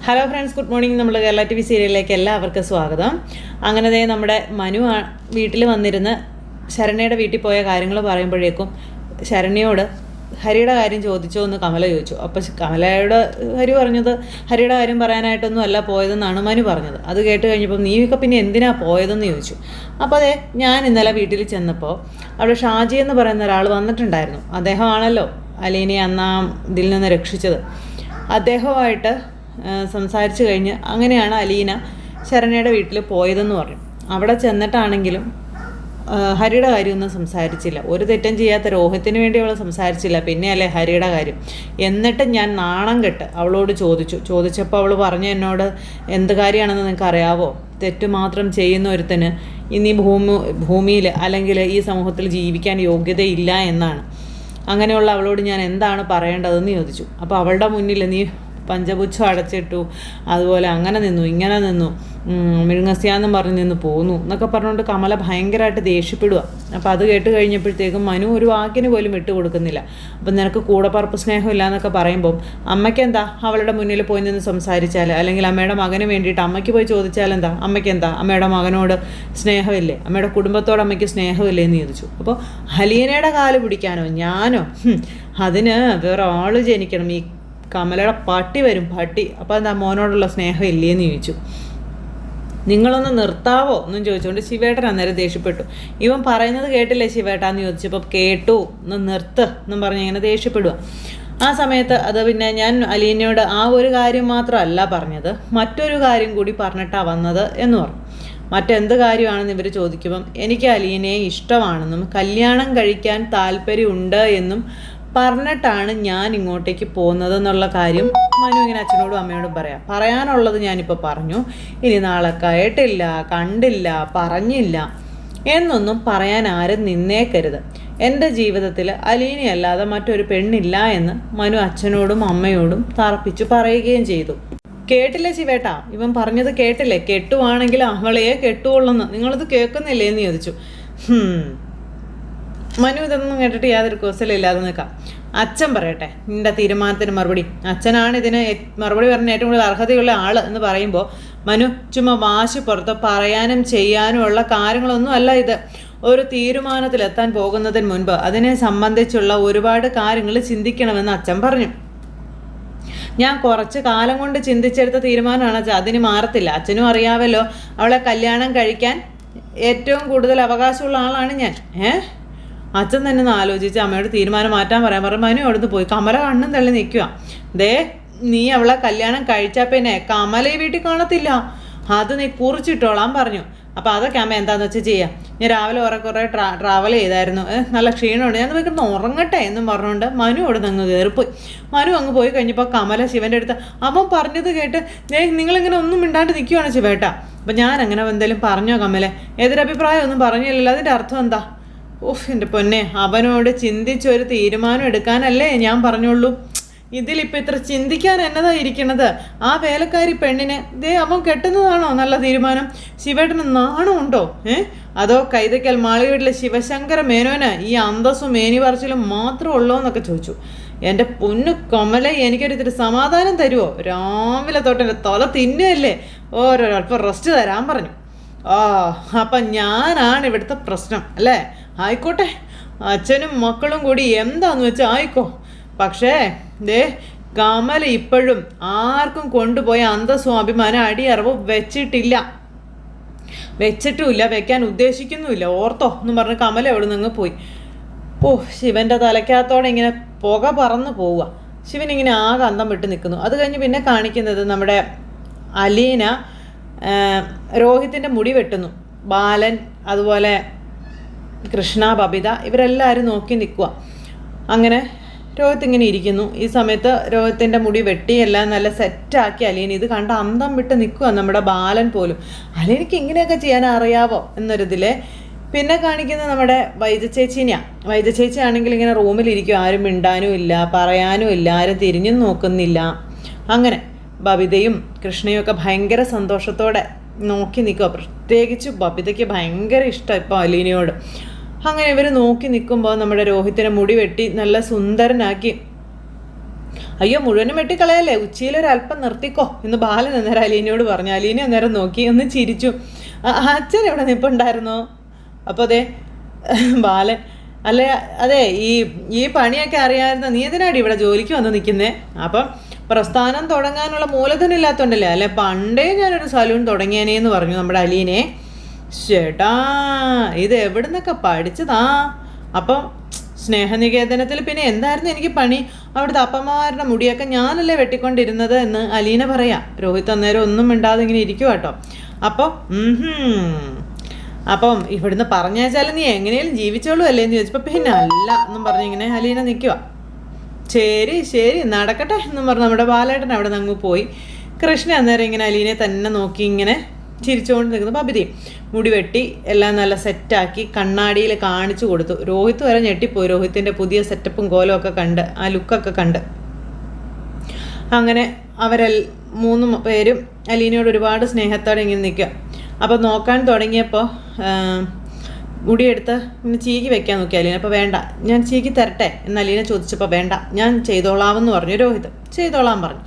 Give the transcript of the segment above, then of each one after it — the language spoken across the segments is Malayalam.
Hello friends, good morning. നമ്മൾ കേരള TV സീരിയലിലേക്ക് എല്ലാവർക്കും സ്വാഗതം. അങ്ങനെ നമ്മുടെ മനു വീട്ടിൽ വന്നിരുന്ന് ശരണ്യയുടെ വീട്ടിൽ പോയ കാര്യങ്ങൾ പറയുമ്പോഴേക്കും ശരണ്യയോട് ഹരിയുടെ കാര്യം ചോദിച്ചോ എന്ന് കമല ചോദിച്ചു. അപ്പോൾ കമലയോട് ഹരി പറഞ്ഞത് ഹരിയുടെ കാര്യം പറയാനായിട്ടൊന്നും അല്ല പോയതെന്നാണ് മനു പറഞ്ഞത്. അത് കേട്ട് കഴിഞ്ഞപ്പോൾ നീയൊക്കെ പിന്നെ എന്തിനാ പോയതെന്ന് ചോദിച്ചു. അപ്പോൾ ഞാൻ ഇന്നലെ വീട്ടിൽ ചെന്നപ്പോൾ അവിടെ ഷാജി എന്ന് പറയുന്ന ഒരാൾ വന്നിട്ടുണ്ടായിരുന്നു. അദ്ദേഹമാണല്ലോ അലീനെ അന്ന് ഇതിൽ നിന്ന് രക്ഷിച്ചത്. അദ്ദേഹമായിട്ട് സംസാരിച്ചു കഴിഞ്ഞ് അങ്ങനെയാണ് അലീന ശരണ്യയുടെ വീട്ടിൽ പോയതെന്ന് പറഞ്ഞു. അവിടെ ചെന്നിട്ടാണെങ്കിലും ഹരിയുടെ കാര്യമൊന്നും സംസാരിച്ചില്ല. ഒരു തെറ്റും ചെയ്യാത്ത രോഹിത്തിന് വേണ്ടി അവൾ സംസാരിച്ചില്ല. പിന്നെയല്ലേ ഹരിയുടെ കാര്യം. എന്നിട്ട് ഞാൻ നാണം കെട്ട് അവളോട് ചോദിച്ചപ്പോൾ അവൾ പറഞ്ഞു എന്നോട് എന്ത് കാര്യമാണെന്ന് നിങ്ങൾക്ക് അറിയാവോ, തെറ്റ് മാത്രം ചെയ്യുന്ന ഒരുത്തന് ഇനി ഭൂമിയിൽ അല്ലെങ്കിൽ ഈ സമൂഹത്തിൽ ജീവിക്കാൻ യോഗ്യതയില്ല എന്നാണ്. അങ്ങനെയുള്ള അവളോട് ഞാൻ എന്താണ് പറയേണ്ടതെന്ന് ചോദിച്ചു. അപ്പോൾ അവളുടെ മുന്നിൽ നീ പഞ്ചപുച്ഛം അടച്ചിട്ടു, അതുപോലെ അങ്ങനെ നിന്നു ഇങ്ങനെ നിന്നു, മിഴുങ്ങസ്യാന്നും പറഞ്ഞ് നിന്ന് പോന്നു എന്നൊക്കെ പറഞ്ഞുകൊണ്ട് കമല ഭയങ്കരമായിട്ട് ദേഷ്യപ്പെടുക. അപ്പോൾ അത് കേട്ട് കഴിഞ്ഞപ്പോഴത്തേക്കും മനു ഒരു വാക്കിന് പോലും വിട്ടുകൊടുക്കുന്നില്ല. അപ്പം നിനക്ക് കൂടപ്പറപ്പ് സ്നേഹമില്ല എന്നൊക്കെ പറയുമ്പം അമ്മയ്ക്ക് എന്താ അവളുടെ മുന്നിൽ പോയി നിന്ന് സംസാരിച്ചാൽ, അല്ലെങ്കിൽ അമ്മയുടെ മകന് വേണ്ടിയിട്ട് അമ്മയ്ക്ക് പോയി ചോദിച്ചാൽ എന്താ, അമ്മയ്ക്ക് എന്താ അമ്മയുടെ മകനോട് സ്നേഹമില്ലേ, അമ്മയുടെ കുടുംബത്തോട് അമ്മയ്ക്ക് സ്നേഹമില്ലേ എന്ന് ചോദിച്ചു. അപ്പോൾ ഹലീനയുടെ കാല് പിടിക്കാനോ ഞാനോ, അതിന് വേറെ ആൾ ജനിക്കണം. ഈ കമലയുടെ പട്ടി വരും, പട്ടി. അപ്പോൾ എന്താ മോനോടുള്ള സ്നേഹം ഇല്ലേന്ന് ചോദിച്ചു. നിങ്ങളൊന്ന് നിർത്താവോ എന്നും ചോദിച്ചുകൊണ്ട് ശിവേട്ടൻ അന്നേരം ദേഷ്യപ്പെട്ടു. ഇവൻ പറയുന്നത് കേട്ടില്ലേ ശിവേട്ടാന്ന് ചോദിച്ചപ്പോൾ കേട്ടു, ഒന്ന് നിർത്ത് എന്നും പറഞ്ഞ് ഇങ്ങനെ ദേഷ്യപ്പെടുക. ആ സമയത്ത് അത് പിന്നെ ഞാൻ അലീനയോട് ആ ഒരു കാര്യം മാത്രമല്ല പറഞ്ഞത്, മറ്റൊരു കാര്യം കൂടി പറഞ്ഞിട്ടാണ് വന്നത് എന്ന് പറഞ്ഞു. മറ്റെന്ത് കാര്യമാണെന്ന് ഇവർ ചോദിക്കുമ്പം എനിക്ക് അലീനയെ ഇഷ്ടമാണെന്നും കല്യാണം കഴിക്കാൻ താല്പര്യമുണ്ട് എന്നും പറഞ്ഞിട്ടാണ് ഞാൻ ഇങ്ങോട്ടേക്ക് പോകുന്നതെന്നുള്ള കാര്യം മനു ഇങ്ങനെ അച്ഛനോടും അമ്മയോടും പറയാനുള്ളത് ഞാനിപ്പോൾ പറഞ്ഞു. ഇനി നാളെ കേട്ടില്ല, കണ്ടില്ല, പറഞ്ഞില്ല എന്നൊന്നും പറയാൻ ആരും നിന്നേക്കരുത്. എൻ്റെ ജീവിതത്തിൽ അലീനയല്ലാതെ മറ്റൊരു പെണ്ണില്ല എന്ന് മനു അച്ഛനോടും അമ്മയോടും തറപ്പിച്ചു പറയുകയും ചെയ്തു. കേട്ടില്ലേ ശിവേട്ടാ, ഇവൻ പറഞ്ഞത് കേട്ടില്ലേ, കെട്ടുവാണെങ്കിൽ അവളെയെ കെട്ടുകൊള്ളുന്നു, നിങ്ങളത് കേൾക്കുന്നില്ലേ എന്ന് ചോദിച്ചു. മനു ഇതൊന്നും കേട്ടിട്ട് യാതൊരു കുസലില്ലാതെ നിൽക്കാം. അച്ഛൻ പറയട്ടെ നിൻ്റെ തീരുമാനത്തിന് മറുപടി. അച്ഛനാണ് ഇതിന് മറുപടി പറഞ്ഞ ഏറ്റവും കൂടുതൽ അർഹതയുള്ള ആൾ എന്ന് പറയുമ്പോൾ മനു ചുമ്മാ വാശി പുറത്ത് പറയാനും ചെയ്യാനും ഉള്ള കാര്യങ്ങളൊന്നും അല്ല ഇത്. ഒരു തീരുമാനത്തിലെത്താൻ പോകുന്നതിന് മുൻപ് അതിനെ സംബന്ധിച്ചുള്ള ഒരുപാട് കാര്യങ്ങൾ ചിന്തിക്കണമെന്ന് അച്ഛൻ പറഞ്ഞു. ഞാൻ കുറച്ച് കാലം കൊണ്ട് ചിന്തിച്ചെടുത്ത തീരുമാനമാണ് അച്ഛൻ, അതിന് മാറത്തില്ല. അച്ഛനും അറിയാമല്ലോ അവളെ കല്യാണം കഴിക്കാൻ ഏറ്റവും കൂടുതൽ അവകാശമുള്ള ആളാണ് ഞാൻ. അച്ഛൻ തന്നെ ഒന്ന് ആലോചിച്ച് അമ്മയോട് തീരുമാനം മാറ്റാൻ പറയാൻ പറഞ്ഞു. മനു അവിടുന്ന് പോയി. കമല കണ്ണും തള്ളി നിൽക്കുക. നീ അവളെ കല്യാണം കഴിച്ചാൽ പിന്നെ കമല ഈ വീട്ടിൽ കാണത്തില്ല, അത് നീ കുറിച്ചിട്ടോളാൻ പറഞ്ഞു. അപ്പോൾ അതൊക്കെ അമ്മ എന്താണെന്ന് വെച്ചാൽ ചെയ്യാം. ഞാൻ രാവിലെ കുറേ ട്രാവൽ ചെയ്തായിരുന്നു, നല്ല ക്ഷീണമുണ്ട്, ഞാൻ പോയിക്കിടന്ന് ഉറങ്ങട്ടെ എന്നും പറഞ്ഞുകൊണ്ട് മനു അവിടെ നിന്ന് അങ്ങ് കയറിപ്പോയി. മനു അങ്ങ് പോയി കഴിഞ്ഞപ്പോൾ കമല ശിവൻ്റെ അടുത്ത് അവൻ പറഞ്ഞത് കേട്ട് നിങ്ങളിങ്ങനെ ഒന്നും മിണ്ടാണ്ട് നിൽക്കുകയാണ് ശിവേട്ടാ. അപ്പം ഞാൻ അങ്ങനെ എന്തെങ്കിലും പറഞ്ഞോ കമലെ, എതിരഭിപ്രായം ഒന്നും പറഞ്ഞില്ലല്ലോ, അതിൻ്റെ അർത്ഥം എന്താ? എൻ്റെ പൊന്നെ, അവനോട് ചിന്തിച്ചൊരു തീരുമാനം എടുക്കാനല്ലേ ഞാൻ പറഞ്ഞുള്ളൂ. ഇതിലിപ്പോൾ ഇത്ര ചിന്തിക്കാൻ എന്നതാ ഇരിക്കണത്? ആ വേലക്കാരി പെണ്ണിനെ അവൻ കെട്ടുന്നതാണോ നല്ല തീരുമാനം? ശിവേട്ടന് നാണമുണ്ടോ? അതോ കൈതയ്ക്കൽ മാളികീട്ടിലെ ശിവശങ്കര മേനോന് ഈ അന്തസ്സും മേനി പറച്ചിലും മാത്രം ഉള്ളോ എന്നൊക്കെ ചോദിച്ചു. എൻ്റെ പൊന്നു കമല, എനിക്കൊരിത്തിരി സമാധാനം തരുമോ? രാവിലെ തൊട്ട് എൻ്റെ തല തിന്നുകയല്ലേ, ഓരോരൽപ്പം റെസ്റ്റ് തരാൻ പറഞ്ഞു. അപ്പം ഞാനാണ് ഇവിടുത്തെ പ്രശ്നം അല്ലേ? ആയിക്കോട്ടെ, അച്ഛനും മക്കളും കൂടി എന്താന്ന് വെച്ചാൽ ആയിക്കോ. പക്ഷേ കമല ഇപ്പോഴും ആർക്കും കൊണ്ടുപോയ അന്തസ്സും അഭിമാനം അടിയറവും വെച്ചിട്ടുമില്ല, വെക്കാൻ ഉദ്ദേശിക്കുന്നുമില്ല, ഓർത്തോ എന്ന് പറഞ്ഞ് കമല അവിടെ നിന്ന് പോയി. ശിവൻ്റെ തലയ്ക്കകത്തോടെ ഇങ്ങനെ പുക പറന്ന് പോവുക. ശിവൻ ഇങ്ങനെ ആകെ അന്തം വിട്ട് നിൽക്കുന്നു. അത് കഴിഞ്ഞ് പിന്നെ കാണിക്കുന്നത് നമ്മുടെ അലീന രോഹിത്തിൻ്റെ മുടി വെട്ടുന്നു. ബാലൻ, അതുപോലെ കൃഷ്ണ, ബബിത ഇവരെല്ലാവരും നോക്കി നിൽക്കുക. അങ്ങനെ രോഹിത്ത് ഇങ്ങനെ ഇരിക്കുന്നു. ഈ സമയത്ത് രോഹിത്തിൻ്റെ മുടി വെട്ടി എല്ലാം നല്ല സെറ്റാക്കി അലീന ഇത് കണ്ട അന്തം വിട്ട് നിൽക്കുക. നമ്മുടെ ബാലൻ പോലും അലീനയ്ക്ക് ഇങ്ങനെയൊക്കെ ചെയ്യാൻ അറിയാവോ എന്നൊരിതിൽ. പിന്നെ കാണിക്കുന്നത് നമ്മുടെ വൈദ്യചേച്ചീനെയാണ്. വൈദ്യചേച്ചി ആണെങ്കിൽ ഇങ്ങനെ റൂമിലിരിക്കും, ആരും മിണ്ടാനും ഇല്ല, പറയാനും ഇല്ല, ആരും തിരിഞ്ഞും നോക്കുന്നില്ല. അങ്ങനെ ബബിതയും കൃഷ്ണയും ഒക്കെ ഭയങ്കര സന്തോഷത്തോടെ നോക്കി നിൽക്കുക. പ്രത്യേകിച്ച് ബബിതയ്ക്ക് ഭയങ്കര ഇഷ്ടം ഇപ്പോൾ അലീനയോട്. അങ്ങനെ ഇവർ നോക്കി നിൽക്കുമ്പോൾ നമ്മുടെ രോഹിത്തിനെ മുടി വെട്ടി നല്ല സുന്ദരനാക്കി അയ്യോ മുഴുവനും വെട്ടിക്കളയല്ലേ, ഉച്ചയിലൊരല്പം നിർത്തിക്കോ എന്ന് ബാലൻ അന്നേരം അലീനയോട് പറഞ്ഞു. അലീന അന്നേരം നോക്കി ഒന്ന് ചിരിച്ചു. അച്ഛൻ എവിടെ നിൽപ്പുണ്ടായിരുന്നോ? അപ്പോൾ അതെ ബാലൻ, അല്ലേ അതെ ഈ പണിയൊക്കെ അറിയാമായിരുന്നു, നീ എന്തിനാടി ഇവിടെ ജോലിക്ക് വന്ന് നിൽക്കുന്നേ? അപ്പം പ്രസ്ഥാനം തുടങ്ങാനുള്ള മൂലധനം ഇല്ലാത്തതുകൊണ്ടല്ലേ, അല്ലെ പണ്ടേ ഞാനൊരു സലൂൺ തുടങ്ങിയേനേന്ന് പറഞ്ഞു നമ്മുടെ അലീനെ. ചേട്ടാ ഇത് എവിടെ നിന്നൊക്കെ പഠിച്ചതാ? അപ്പം സ്നേഹനികേതനത്തിൽ പിന്നെ എന്തായിരുന്നു എനിക്ക് പണി? അവിടുത്തെ അപ്പന്മാരുടെ മുടിയൊക്കെ ഞാനല്ലേ വെട്ടിക്കൊണ്ടിരുന്നത് എന്ന് അലീന പറയാം. രോഹിത് അന്നേരം ഒന്നും മിണ്ടാതെ ഇങ്ങനെ ഇരിക്കുക കേട്ടോ. അപ്പം ഇവിടുന്ന് പറഞ്ഞാച്ചാലും നീ എങ്ങനെയും ജീവിച്ചോളൂ അല്ലേ എന്ന് ചോദിച്ചപ്പോൾ പിന്നെ അല്ല എന്നും പറഞ്ഞിങ്ങനെ അലീന നിൽക്കുക. ശരി നടക്കട്ടെ എന്നും പറഞ്ഞ് നമ്മുടെ ബാലേട്ടൻ അവിടെ നിന്ന് അങ്ങ് പോയി. കൃഷ്ണ അന്നേരം ഇങ്ങനെ അലീനെ തന്നെ നോക്കി ഇങ്ങനെ ചിരിച്ചുകൊണ്ട് നിൽക്കുന്നു. ബബിതി മുടി വെട്ടി എല്ലാം നല്ല സെറ്റാക്കി കണ്ണാടിയിൽ കാണിച്ചു കൊടുത്തു. രോഹിത് വരെ ഞെട്ടിപ്പോയി, രോഹിത്തിൻ്റെ പുതിയ സെറ്റപ്പും കോലവും ഒക്കെ കണ്ട്, ആ ലുക്കൊക്കെ കണ്ട്. അങ്ങനെ മൂന്ന് പേരും അലീനയോട് ഒരുപാട് സ്നേഹത്തോടെ ഇങ്ങനെ നിൽക്കുക. അപ്പോൾ നോക്കാൻ തുടങ്ങിയപ്പോൾ മുടിയെടുത്ത് ഇങ്ങനെ ചീകി വെക്കാൻ നോക്കി അലീന. അപ്പോൾ വേണ്ട, ഞാൻ ചീകി തരട്ടെ എന്ന് അലീന ചോദിച്ചപ്പോൾ വേണ്ട, ഞാൻ ചെയ്തോളാമെന്ന് പറഞ്ഞു രോഹിത്. ചെയ്തോളാൻ പറഞ്ഞു.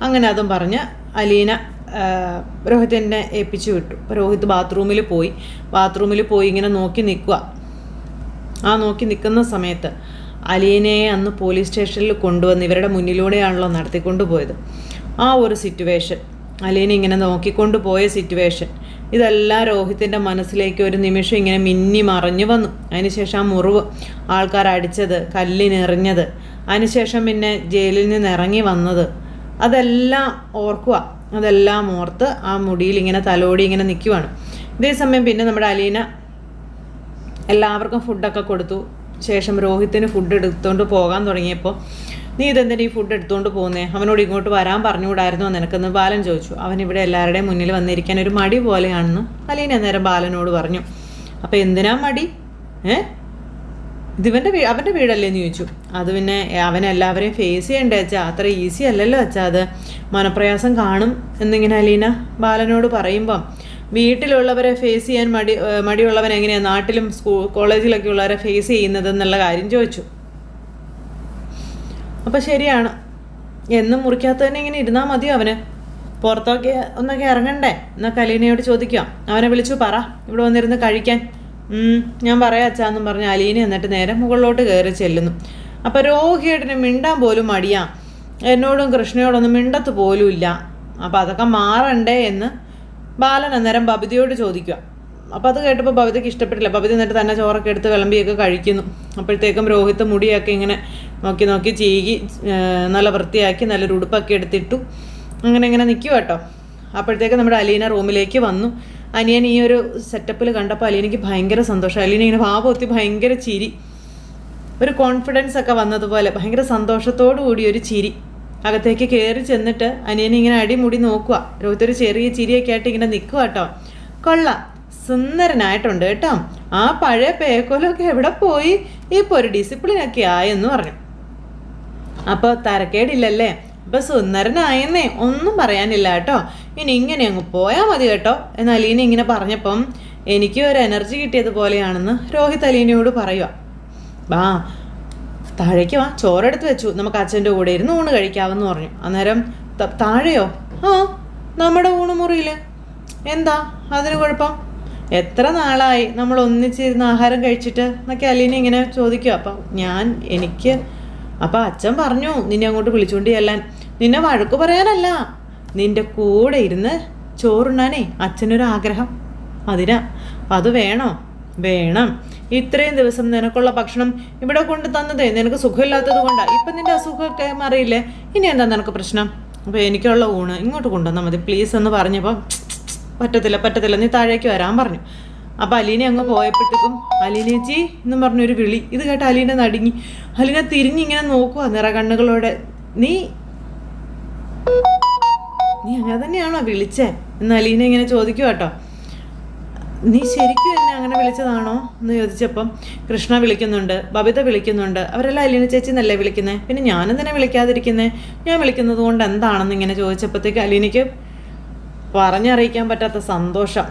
അങ്ങനെ അതും പറഞ്ഞ് അലീന രോഹിത്തിനെ ഏൽപ്പിച്ചു വിട്ടു. അപ്പോൾ രോഹിത് ബാത്റൂമിൽ പോയി ഇങ്ങനെ നോക്കി നിൽക്കുക. ആ നോക്കി നിൽക്കുന്ന സമയത്ത് അലീനയെ അന്ന് പോലീസ് സ്റ്റേഷനിൽ കൊണ്ടുവന്ന് ഇവരുടെ മുന്നിലൂടെയാണല്ലോ നടത്തിക്കൊണ്ട് പോയത്. ആ ഒരു സിറ്റുവേഷൻ, അലീന ഇങ്ങനെ നോക്കിക്കൊണ്ട് പോയ സിറ്റുവേഷൻ, ഇതെല്ലാം രോഹിത്തിൻ്റെ മനസ്സിലേക്ക് ഒരു നിമിഷം ഇങ്ങനെ മിന്നി മറഞ്ഞു വന്നു. അതിനുശേഷം ആ മുറിവ്, ആൾക്കാർ അടിച്ചത്, കല്ലിനെറിഞ്ഞത്, അതിനുശേഷം പിന്നെ ജയിലിൽ നിന്ന് ഇറങ്ങി വന്നത്, അതെല്ലാം ഓർക്കുക. അതെല്ലാം ഓർത്ത് ആ മുടിയിൽ ഇങ്ങനെ തലോടി ഇങ്ങനെ നിൽക്കുവാണ്. ഇതേസമയം പിന്നെ നമ്മുടെ അലീന എല്ലാവർക്കും ഫുഡൊക്കെ കൊടുത്തു. ശേഷം രോഹിത്തിന് ഫുഡ് എടുത്തുകൊണ്ട് പോകാൻ തുടങ്ങിയപ്പോൾ, നീ ഇതെന്തിനാ ഈ ഫുഡ് എടുത്തുകൊണ്ട് പോകുന്നേ? അവനോട് ഇങ്ങോട്ട് വരാൻ പറഞ്ഞുകൂടായിരുന്നോ നിനക്കെന്ന് ബാലൻ ചോദിച്ചു. അവനിവിടെ എല്ലാവരുടെയും മുന്നിൽ വന്നിരിക്കാൻ ഒരു മടി പോലെയാണെന്ന് അലീന അന്നേരം ബാലനോട് പറഞ്ഞു. അപ്പോൾ എന്തിനാ മടി? അവൻ്റെ വീടല്ലേ എന്ന് ചോദിച്ചു. അത് പിന്നെ അവനെല്ലാവരെയും ഫേസ് ചെയ്യണ്ടേ അച്ഛാ, അത്ര ഈസി അല്ലല്ലോ അച്ഛാ, അത് മനപ്രയാസം കാണും എന്നിങ്ങനെ അലീന ബാലനോട് പറയുമ്പം, വീട്ടിലുള്ളവരെ ഫേസ് ചെയ്യാൻ മടിയുള്ളവൻ എങ്ങനെയാണ് നാട്ടിലും കോളേജിലൊക്കെ ഉള്ളവരെ ഫേസ് ചെയ്യുന്നത് എന്നുള്ള കാര്യം ചോദിച്ചു. അപ്പം ശരിയാണ്, എന്നും മുറിക്കാത്തതന്നെ ഇങ്ങനെ ഇരുന്നാൽ മതിയോ അവന്? പുറത്തൊക്കെ ഒന്നൊക്കെ ഇറങ്ങണ്ടേ എന്നൊക്കെ അലീനയോട് ചോദിക്കാം. അവനെ വിളിച്ചു പറ ഇവിടെ വന്നിരുന്ന് കഴിക്കാൻ. ഞാൻ പറയാം അച്ഛാന്നും പറഞ്ഞ് അലീന എന്നിട്ട് നേരെ മുകളിലോട്ട് കയറി ചെല്ലുന്നു. അപ്പം രോഹിയേട്ടന് മിണ്ടാൻ പോലും മടിയാ, എന്നോടും കൃഷ്ണയോടൊന്നും മിണ്ടത്ത് പോലും ഇല്ല. അപ്പം അതൊക്കെ മാറണ്ടേ എന്ന് ബാലൻ അന്നേരം ബബിതയോട് ചോദിക്കുക. അപ്പോൾ അത് കേട്ടപ്പോൾ ബബിതയ്ക്ക് ഇഷ്ടപ്പെട്ടില്ല. ബബിത എന്നിട്ട് തന്നെ ചോറൊക്കെ എടുത്ത് വിളമ്പിയൊക്കെ കഴിക്കുന്നു. അപ്പോഴത്തേക്കും രോഹിത്ത് മുടിയൊക്കെ ഇങ്ങനെ നോക്കി ചീകി നല്ല വൃത്തിയാക്കി നല്ലൊരു ഉടുപ്പൊക്കെ എടുത്തിട്ടു. അങ്ങനെ നിൽക്കുക കേട്ടോ. അപ്പോഴത്തേക്കും നമ്മുടെ അലീന റൂമിലേക്ക് വന്നു. അനിയൻ ഈ ഒരു സെറ്റപ്പിൽ കണ്ടപ്പോൾ അലീനയ്ക്ക് ഭയങ്കര സന്തോഷം. അലീന ഇങ്ങനെ ഭാവമൊത്തി ഭയങ്കര ചിരി, ഒരു കോൺഫിഡൻസ് ഒക്കെ വന്നതുപോലെ ഭയങ്കര സന്തോഷത്തോടു കൂടി ഒരു ചിരി. അകത്തേക്ക് കയറി ചെന്നിട്ട് അനിയനെ ഇങ്ങനെ അടിമുടി നോക്കുക. രോഹിത് ഒരു ചെറിയ ചിരിയൊക്കെ ആയിട്ട് ഇങ്ങനെ നിൽക്കുക കേട്ടോ. കൊള്ളാം, സുന്ദരനായിട്ടുണ്ട് കേട്ടോ. ആ പഴയ പേക്കോലൊക്കെ എവിടെ പോയി? ഇപ്പോൾ ഒരു ഡിസിപ്ലിനൊക്കെ ആയെന്ന് പറഞ്ഞു. അപ്പോൾ തരക്കേടില്ലല്ലേ? അപ്പോൾ സുന്ദരനായെന്നേ, ഒന്നും പറയാനില്ല കേട്ടോ. ഇനി ഇങ്ങനെ അങ്ങ് പോയാൽ മതി കേട്ടോ എന്ന് അലീന ഇങ്ങനെ പറഞ്ഞപ്പം എനിക്ക് ഒരു എനർജി കിട്ടിയതുപോലെയാണെന്ന് രോഹിത് അലീനയോട് പറയുക. താഴേക്ക് വാ, ചോറെടുത്ത് വെച്ചു, നമുക്ക് അച്ഛൻ്റെ കൂടെ ഇരുന്ന് ഊണ് കഴിക്കാമെന്ന് പറഞ്ഞു. അന്നേരം താഴെയോ? നമ്മുടെ ഊണുമുറിയിൽ. എന്താ അതിന് കുഴപ്പം? എത്ര നാളായി നമ്മൾ ഒന്നിച്ചിരുന്ന് ആഹാരം കഴിച്ചിട്ട് എന്നൊക്കെ അലീന ഇങ്ങനെ ചോദിക്കുക. അപ്പം അപ്പം അച്ഛൻ പറഞ്ഞു നിന്നെ അങ്ങോട്ട് വിളിച്ചുകൊണ്ട് ചെല്ലാൻ, നിന്നെ വഴക്ക് പറയാനല്ല, നിൻ്റെ കൂടെ ഇരുന്ന് ചോറുണ്ണാനേ അച്ഛനൊരാഗ്രഹം, അതിനാ. അത് വേണം. ഇത്രയും ദിവസം നിനക്കുള്ള ഭക്ഷണം ഇവിടെ കൊണ്ട് തന്നതേ നിനക്ക് സുഖമില്ലാത്തത് കൊണ്ടാണ്. ഇപ്പം നിൻ്റെ അസുഖമൊക്കെ മാറിയില്ലേ, ഇനി എന്താ നിനക്ക് പ്രശ്നം? അപ്പോൾ എനിക്കുള്ള ഊണ് ഇങ്ങോട്ട് കൊണ്ടുവന്നാൽ മതി പ്ലീസ് എന്ന് പറഞ്ഞപ്പോൾ പറ്റത്തില്ല നീ താഴേക്ക് വരാൻ പറഞ്ഞു. അപ്പോൾ അലീന അങ്ങ് പോയപ്പോഴത്തേക്കും അലീനേച്ചി എന്നും പറഞ്ഞൊരു വിളി. ഇത് കേട്ട് അലീന നടുങ്ങി. അലീന തിരിഞ്ഞിങ്ങനെ നോക്കുക നിറ കണ്ണുകളോടെ. നീ അങ്ങനെ തന്നെയാണോ വിളിച്ചേ എന്ന് അലീന ഇങ്ങനെ ചോദിക്കുക കേട്ടോ. നീ ശരിക്കും എന്നെ അങ്ങനെ വിളിച്ചതാണോ എന്ന് ചോദിച്ചപ്പം കൃഷ്ണ വിളിക്കുന്നുണ്ട്, ബബിത വിളിക്കുന്നുണ്ട്, അവരെല്ലാം അലീന ചേച്ചി എന്നല്ലേ വിളിക്കുന്നത്, പിന്നെ ഞാനെന്തിനാ വിളിക്കാതിരിക്കുന്നത്? ഞാൻ വിളിക്കുന്നത് കൊണ്ട് എന്താണെന്ന് ഇങ്ങനെ ചോദിച്ചപ്പോഴത്തേക്ക് അലീനയ്ക്ക് പറഞ്ഞറിയിക്കാൻ പറ്റാത്ത സന്തോഷം.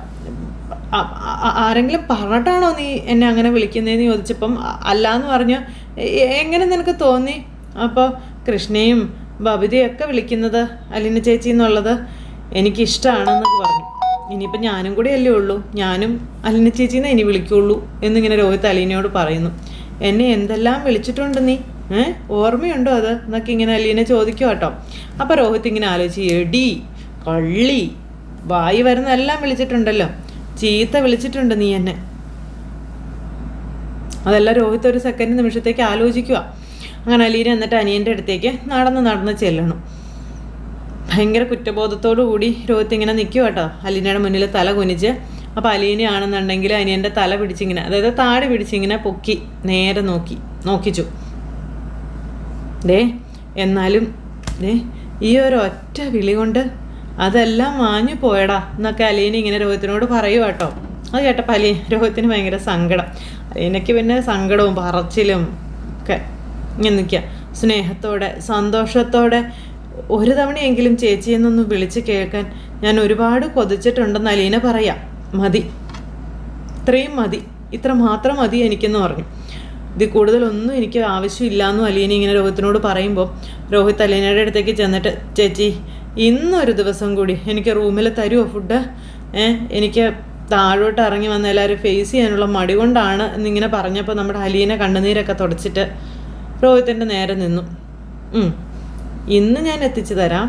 ആരെങ്കിലും പറഞ്ഞിട്ടാണോ നീ എന്നെ അങ്ങനെ വിളിക്കുന്നതെന്ന് ചോദിച്ചപ്പം അല്ലാന്ന് പറഞ്ഞു. എങ്ങനെ നിനക്ക് തോന്നി? അപ്പോൾ കൃഷ്ണയും ബബിതയൊക്കെ വിളിക്കുന്നത് അലീന ചേച്ചി എന്നുള്ളത് എനിക്കിഷ്ടമാണെന്നൊക്കെ പറഞ്ഞു. ഇനിയിപ്പോൾ ഞാനും കൂടെ അല്ലേ ഉള്ളൂ, ഞാനും അലീന ചേച്ചിനെ ഇനി വിളിക്കുള്ളൂ എന്നിങ്ങനെ രോഹിത് അലീനയോട് പറയുന്നു. എന്നെ എന്തെല്ലാം വിളിച്ചിട്ടുണ്ട് നീ, ഓർമ്മയുണ്ടോ അത് എന്നൊക്കെ ഇങ്ങനെ അലീന ചോദിക്കും കേട്ടോ. അപ്പോൾ രോഹിത് ഇങ്ങനെ ആലോചിച്ച്, എടി കള്ളി, വായി വരുന്നതെല്ലാം വിളിച്ചിട്ടുണ്ടല്ലോ, ചീത്ത വിളിച്ചിട്ടുണ്ട് നീ എന്നെ. അതെല്ലാം രോഹിത് ഒരു സെക്കൻഡ് നിമിഷത്തേക്ക് ആലോചിക്കുക. അങ്ങനെ അലീന എന്നിട്ട് അനിയൻ്റെ അടുത്തേക്ക് നടന്ന് ചെല്ലണം. ഭയങ്കര കുറ്റബോധത്തോടു കൂടി രോഹിത് ഇങ്ങനെ നിൽക്കുക കേട്ടോ, അലീനയുടെ മുന്നിൽ തല കുനിച്ച്. അപ്പോൾ അലീനയാണെന്നുണ്ടെങ്കിൽ അനിയൻ്റെ തല പിടിച്ചിങ്ങനെ, അതായത് താടി പിടിച്ചിങ്ങനെ പൊക്കി നേരെ നോക്കിച്ചു. എന്നാലും ഈ ഒരു ഒറ്റ വിളി കൊണ്ട് അതെല്ലാം മാഞ്ഞു പോയടാ എന്നൊക്കെ അലീന ഇങ്ങനെ രോഹിത്തിനോട് പറയൂ കേട്ടോ. അത് കേട്ടപ്പോൾ രോഹിത്തിന് ഭയങ്കര സങ്കടം. അലീനയ്ക്ക് പിന്നെ സങ്കടവും പറച്ചിലും ഒക്കെ ഇങ്ങനെ നിൽക്കുക. സ്നേഹത്തോടെ സന്തോഷത്തോടെ ഒരു തവണയെങ്കിലും ചേച്ചിയെന്നൊന്ന് വിളിച്ച് കേൾക്കാൻ ഞാൻ ഒരുപാട് കൊതിച്ചിട്ടുണ്ടെന്ന് അലീന പറയാം. മതി, ഇത്രയും മതി, ഇത്ര മാത്രം മതി എനിക്കെന്ന് പറഞ്ഞു. ഇത് കൂടുതലൊന്നും എനിക്ക് ആവശ്യമില്ലയെന്നും അലീന ഇങ്ങനെ രോഹിത്തിനോട് പറയുമ്പോൾ രോഹിത് അലീനയുടെ അടുത്തേക്ക് ചെന്നിട്ട്, ചേച്ചി ഇന്നൊരു ദിവസം കൂടി എനിക്ക് റൂമിൽ തരുമോ ഫുഡ്? എനിക്ക് താഴോട്ട് ഇറങ്ങി വന്ന് എല്ലാവരും ഫേസ് ചെയ്യാനുള്ള മടി കൊണ്ടാണ് എന്നിങ്ങനെ പറഞ്ഞപ്പോൾ നമ്മുടെ അലീന കണ്ണുനീരൊക്കെ തുടച്ചിട്ട് രോഹിത്തിൻ്റെ നേരെ നിന്നു. ഇന്ന് ഞാൻ എത്തിച്ചു തരാം,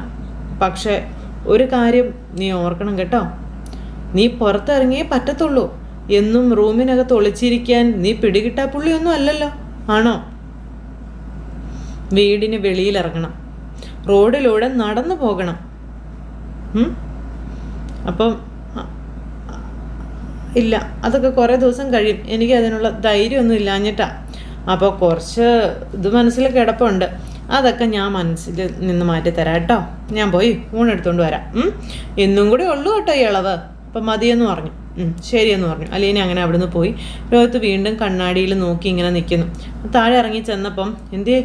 പക്ഷേ ഒരു കാര്യം നീ ഓർക്കണം കേട്ടോ, നീ പുറത്തിറങ്ങിയേ പറ്റത്തുള്ളൂ. എന്നും റൂമിനകത്ത് ഒളിച്ചിരിക്കാൻ നീ പിടികിട്ടാ പുള്ളിയൊന്നും അല്ലല്ലോ, ആണോ? വീടിന് വെളിയിലിറങ്ങണം, റോഡിലൂടെ നടന്നു പോകണം. അപ്പം ഇല്ല, അതൊക്കെ കുറേ ദിവസം കഴിയും, എനിക്ക് അതിനുള്ള ധൈര്യമൊന്നും ഇല്ലാഞ്ഞിട്ടാ. അപ്പോൾ കുറച്ച് ഇത് മനസ്സിൽ കിടപ്പുണ്ട്, അതൊക്കെ ഞാൻ മനസ്സിൽ നിന്ന് മാറ്റിത്തരാം കേട്ടോ. ഞാൻ പോയി ഊണെടുത്തുകൊണ്ട് വരാം. എന്നും കൂടെ ഉള്ളൂ കേട്ടോ ഈ ഇളവ്. അപ്പം മതിയെന്ന് പറഞ്ഞു. ശരിയെന്ന് പറഞ്ഞു. അലീന അങ്ങനെ അവിടുന്ന് പോയി. രോഹിത്ത് വീണ്ടും കണ്ണാടിയിൽ നോക്കി ഇങ്ങനെ നിൽക്കുന്നു. താഴെ ഇറങ്ങി ചെന്നപ്പം എന്തേ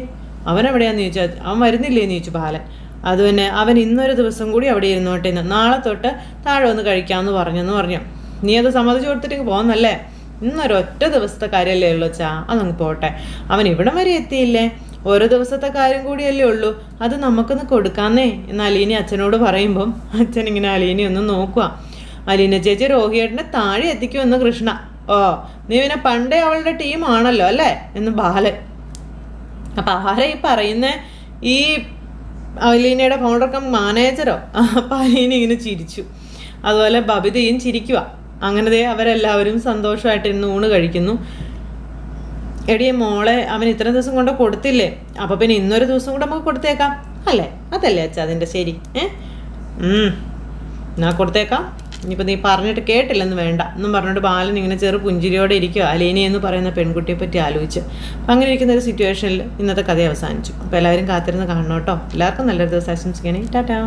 അവൻ എവിടെയാന്ന് ചോദിച്ചാൽ, അവൻ വരുന്നില്ലേന്ന് ചോദിച്ചു ബാലൻ. അത് പിന്നെ അവൻ ഇന്നൊരു ദിവസം കൂടി അവിടെ ഇരുന്നോട്ടെ, നാളെ തൊട്ട് താഴെ വന്ന് കഴിക്കാമെന്ന് പറഞ്ഞു. നീ അത് സമ്മതിച്ചു കൊടുത്തിട്ട് പോകുന്നല്ലേ? ഇന്നൊരൊറ്റ ദിവസത്തെ കാര്യമല്ലേ ഉള്ളൂ അച്ഛാ, അതങ്ങ് പോട്ടെ. അവൻ ഇവിടം വരെ എത്തിയില്ലേ, ഓരോ ദിവസത്തെ കാര്യം കൂടിയല്ലേ ഉള്ളൂ, അത് നമുക്കൊന്ന് കൊടുക്കാന്നേ എന്ന് അലീന അച്ഛനോട് പറയുമ്പം അച്ഛൻ ഇങ്ങനെ അലീനെ ഒന്ന് നോക്കുക. അലീന ചേച്ചി രോഹിയേട്ടനെ താഴെ എത്തിക്കുമെന്ന് കൃഷ്ണ. ഓ, നീ പിന്നെ പണ്ടേ അവളുടെ ടീമാണല്ലോ അല്ലേ എന്ന് ബാലൻ. അപ്പം ആരെ ഈ പറയുന്ന ഈ അലീനയുടെ ഫൗണ്ടർ കം മാനേജറോ? അപ്പം അലീന ഇങ്ങനെ ചിരിച്ചു. അതുപോലെ ബബിതയും ചിരിക്കുക. അങ്ങനെ അവരെല്ലാവരും സന്തോഷമായിട്ട് ഇന്ന് ഊണ് കഴിക്കുന്നു. എടിയെ മോളെ അവൻ ഇത്രയും ദിവസം കൊണ്ട് കൊടുത്തില്ലേ, അപ്പം പിന്നെ ഇന്നൊരു ദിവസം കൂടെ നമുക്ക് കൊടുത്തേക്കാം അല്ലേ? അതല്ലേ അച്ഛാ അതിൻ്റെ ശരി? എന്നാ കൊടുത്തേക്കാം. ഇനിയിപ്പോൾ നീ പറഞ്ഞിട്ട് കേട്ടില്ലെന്ന് വേണ്ട എന്നും പറഞ്ഞിട്ട് ബാലൻ ഇങ്ങനെ ചെറു പുഞ്ചിരിയോടെ ഇരിക്കുക അലീന എന്ന് പറയുന്ന പെൺകുട്ടിയെ പറ്റി ആലോചിച്ച്. അപ്പം അങ്ങനെ ഇരിക്കുന്ന ഒരു സിറ്റുവേഷനിൽ ഇന്നത്തെ കഥ അവസാനിച്ചു. അപ്പോൾ എല്ലാവരും കാത്തിരുന്ന് കാണണം കേട്ടോ. എല്ലാവർക്കും നല്ലൊരു ദിവസം ആശംസിക്കണേ. ടാറ്റാ.